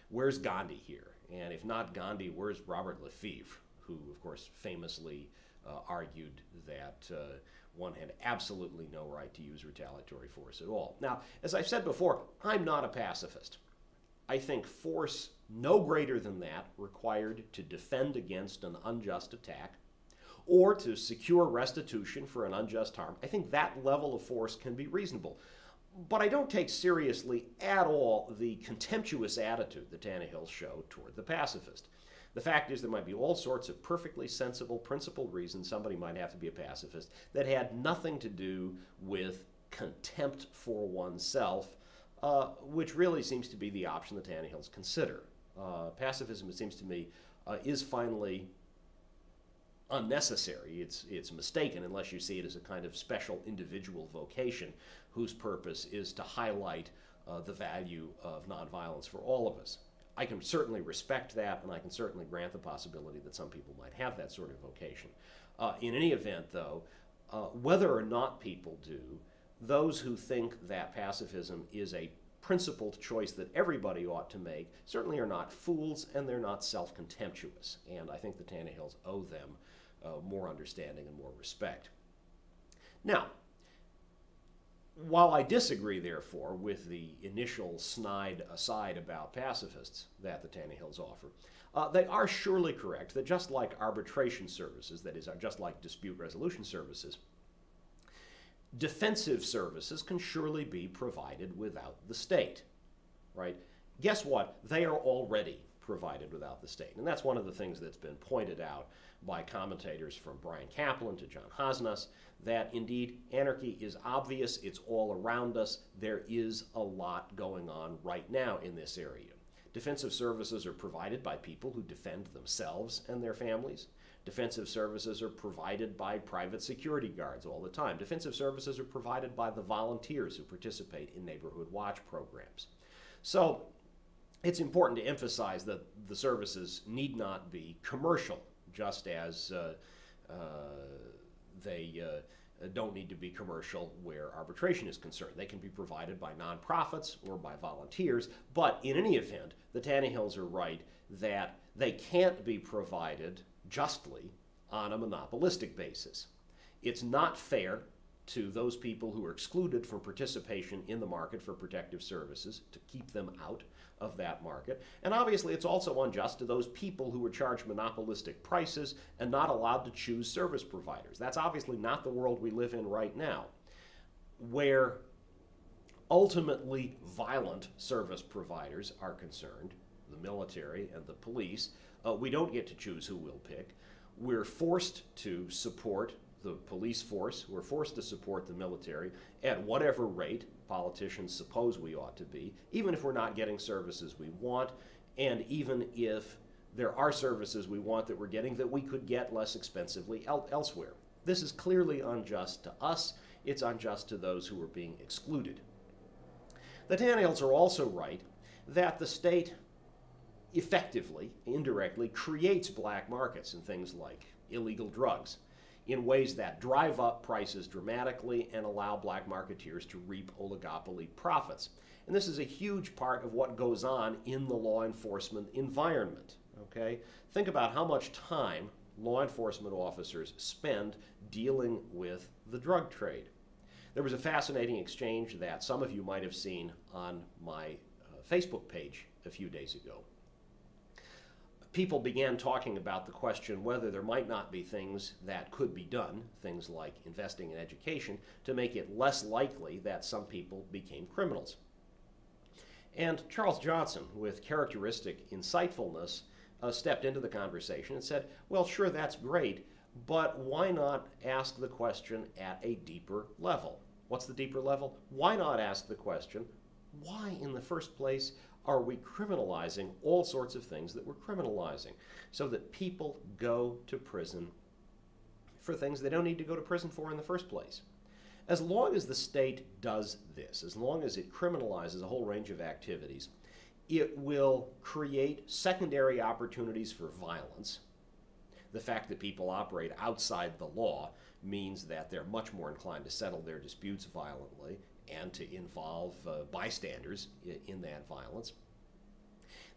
where's Gandhi here? And if not Gandhi, where's Robert Lefebvre, who, of course, famously argued that one had absolutely no right to use retaliatory force at all. Now, as I've said before, I'm not a pacifist. I think force no greater than that required to defend against an unjust attack or to secure restitution for an unjust harm, I think that level of force can be reasonable. But I don't take seriously at all the contemptuous attitude that Tannehill showed toward the pacifist. The fact is there might be all sorts of perfectly sensible, principled reasons somebody might have to be a pacifist that had nothing to do with contempt for oneself, which really seems to be the option the Tannehills consider. Pacifism, it seems to me, is finally unnecessary. It's mistaken unless you see it as a kind of special individual vocation whose purpose is to highlight the value of nonviolence for all of us. I can certainly respect that, and I can certainly grant the possibility that some people might have that sort of vocation. In any event, though, whether or not people do, those who think that pacifism is a principled choice that everybody ought to make certainly are not fools, and they're not self-contemptuous. And I think the Tannehills owe them more understanding and more respect. Now, while I disagree, therefore, with the initial snide aside about pacifists that the Tannehills offer, they are surely correct that just like arbitration services, that is, just like dispute resolution services, defensive services can surely be provided without the state, right? Guess what? They are already provided without the state. And that's one of the things that's been pointed out by commentators from Brian Kaplan to John Hosnas, that indeed anarchy is obvious, it's all around us, there is a lot going on right now in this area. Defensive services are provided by people who defend themselves and their families. Defensive services are provided by private security guards all the time. Defensive services are provided by the volunteers who participate in neighborhood watch programs. So it's important to emphasize that the services need not be commercial, just as they don't need to be commercial where arbitration is concerned. They can be provided by nonprofits or by volunteers, but in any event, the Tannehills are right that they can't be provided justly on a monopolistic basis. It's not fair to those people who are excluded from participation in the market for protective services to keep them out of that market. And obviously it's also unjust to those people who are charged monopolistic prices and not allowed to choose service providers. That's obviously not the world we live in right now, where ultimately violent service providers are concerned, the military and the police. We don't get to choose who we'll pick. We're forced to support the police force. We're forced to support the military at whatever rate politicians suppose we ought to be, even if we're not getting services we want, and even if there are services we want that we're getting that we could get less expensively elsewhere. This is clearly unjust to us. It's unjust to those who are being excluded. The Tannehills are also right that the state effectively, indirectly, creates black markets in things like illegal drugs in ways that drive up prices dramatically and allow black marketeers to reap oligopoly profits. And this is a huge part of what goes on in the law enforcement environment, okay? Think about how much time law enforcement officers spend dealing with the drug trade. There was a fascinating exchange that some of you might have seen on my Facebook page a few days ago. People began talking about the question whether there might not be things that could be done, things like investing in education, to make it less likely that some people became criminals. And Charles Johnson, with characteristic insightfulness, stepped into the conversation and said, well, sure, that's great, but why not ask the question at a deeper level? What's the deeper level? Why not ask the question, why in the first place are we criminalizing all sorts of things that we're criminalizing, so that people go to prison for things they don't need to go to prison for in the first place? As long as the state does this, as long as it criminalizes a whole range of activities, it will create secondary opportunities for violence. The fact that people operate outside the law means that they're much more inclined to settle their disputes violently and to involve bystanders in that violence.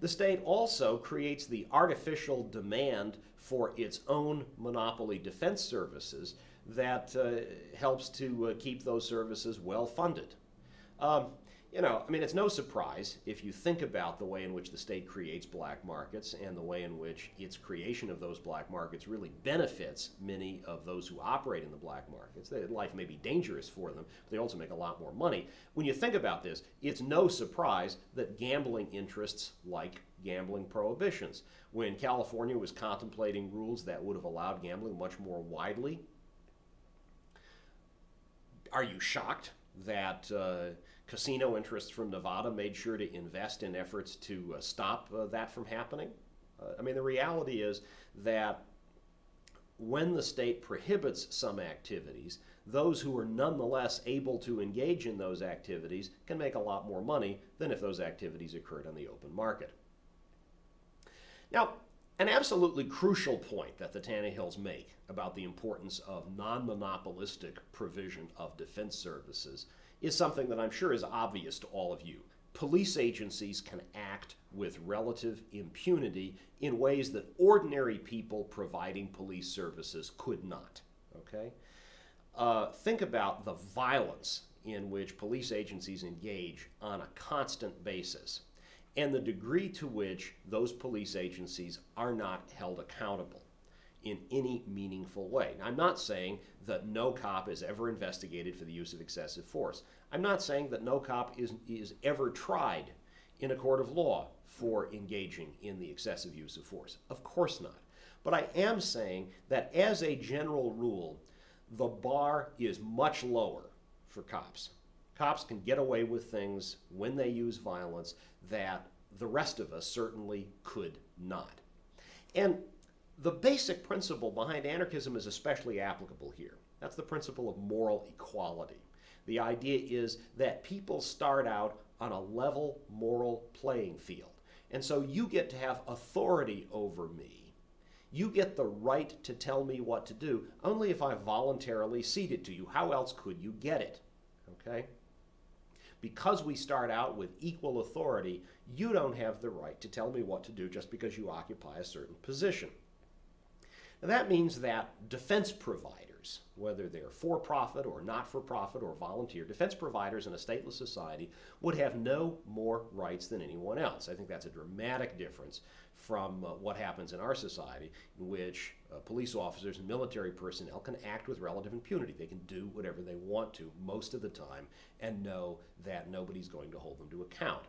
The state also creates the artificial demand for its own monopoly defense services that helps to keep those services well funded. It's no surprise if you think about the way in which the state creates black markets and the way in which its creation of those black markets really benefits many of those who operate in the black markets. Life may be dangerous for them, but they also make a lot more money. When you think about this, it's no surprise that gambling interests like gambling prohibitions. When California was contemplating rules that would have allowed gambling much more widely, are you shocked that casino interests from Nevada made sure to invest in efforts to stop that from happening? The reality is that when the state prohibits some activities, those who are nonetheless able to engage in those activities can make a lot more money than if those activities occurred on the open market. Now, an absolutely crucial point that the Tannehills make about the importance of non-monopolistic provision of defense services is something that I'm sure is obvious to all of you. Police agencies can act with relative impunity in ways that ordinary people providing police services could not. Okay? Think about the violence in which police agencies engage on a constant basis and the degree to which those police agencies are not held accountable in any meaningful way. Now, I'm not saying that no cop is ever investigated for the use of excessive force. I'm not saying that no cop is ever tried in a court of law for engaging in the excessive use of force. Of course not. But I am saying that as a general rule, the bar is much lower for cops. Cops can get away with things when they use violence that the rest of us certainly could not. And the basic principle behind anarchism is especially applicable here. That's the principle of moral equality. The idea is that people start out on a level moral playing field. And so you get to have authority over me. You get the right to tell me what to do only if I voluntarily cede it to you. How else could you get it? Okay? Because we start out with equal authority, you don't have the right to tell me what to do just because you occupy a certain position. Now, that means that defense providers, whether they're for-profit or not-for-profit or volunteer, defense providers in a stateless society would have no more rights than anyone else. I think that's a dramatic difference from what happens in our society, in which police officers and military personnel can act with relative impunity. They can do whatever they want to most of the time and know that nobody's going to hold them to account.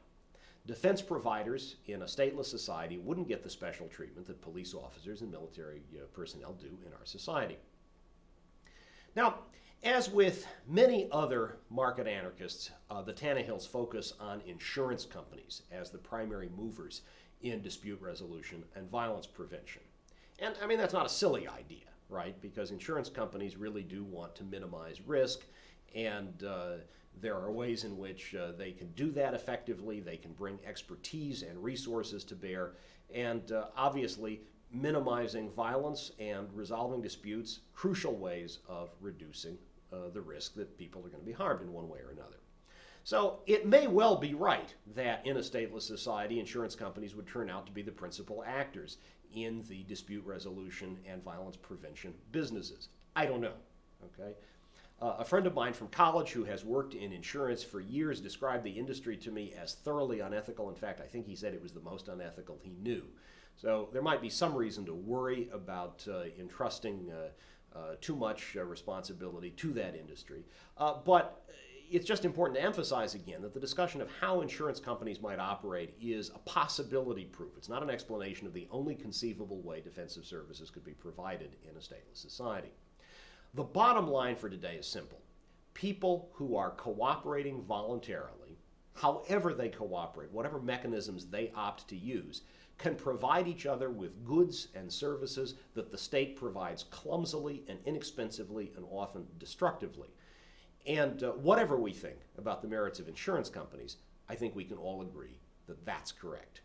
Defense providers in a stateless society wouldn't get the special treatment that police officers and military personnel do in our society. Now, as with many other market anarchists, the Tannehills focus on insurance companies as the primary movers in dispute resolution and violence prevention. And that's not a silly idea, right? Because insurance companies really do want to minimize risk, and there are ways in which they can do that effectively. They can bring expertise and resources to bear, and obviously minimizing violence and resolving disputes, crucial ways of reducing the risk that people are going to be harmed in one way or another. So it may well be right that in a stateless society, insurance companies would turn out to be the principal actors in the dispute resolution and violence prevention businesses. I don't know, okay? A friend of mine from college who has worked in insurance for years described the industry to me as thoroughly unethical. In fact, I think he said it was the most unethical he knew. So there might be some reason to worry about entrusting too much responsibility to that industry. But it's just important to emphasize again that the discussion of how insurance companies might operate is a possibility proof. It's not an explanation of the only conceivable way defensive services could be provided in a stateless society. The bottom line for today is simple. People who are cooperating voluntarily, however they cooperate, whatever mechanisms they opt to use, can provide each other with goods and services that the state provides clumsily and inexpensively and often destructively. And whatever we think about the merits of insurance companies, I think we can all agree that that's correct.